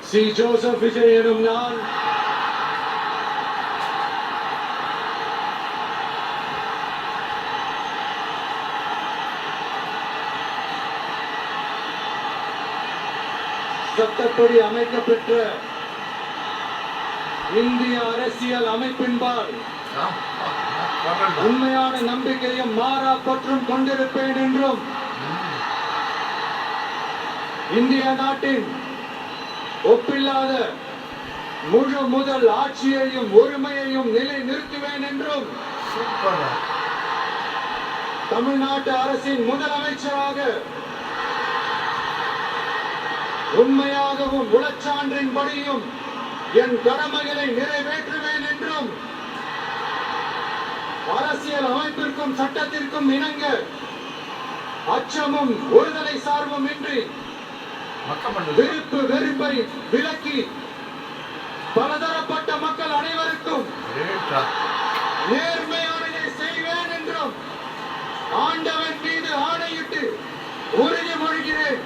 C Joseph Vijay எனும் நான் சட்டப்படி அமைக்கப்பெற்ற இந்திய அரசியல் அமைப்பின்பால் உண்மையான நம்பிக்கையும் மாறா பற்றும் கொண்டிருப்பேன் என்றும் இந்திய நாட்டின் ஒப்பில்லாத முழு முதல் ஆட்சியையும் ஒருமையையும் நிலை நிறுத்துவேன் என்றும் தமிழ்நாட்டு அரசின் முதலமைச்சராக உண்மையாகவும் உளச்சான்றின்படியும் என் கடமைகளை நிறைவேற்றுவேன் என்றும் அரசியல் அமைப்பிற்கும் சட்டத்திற்கும் இணங்க அச்சமும் ஒருதலை சார்பும் இன்றி விருப்பு வெறுப்பை விலக்கி பலதரப்பட்ட மக்கள் அனைவருக்கும் நேர்மையானதை செய்வேன் என்றும் ஆண்டவன் மீது ஆணையிட்டு உறுதிமொழிகிறேன்.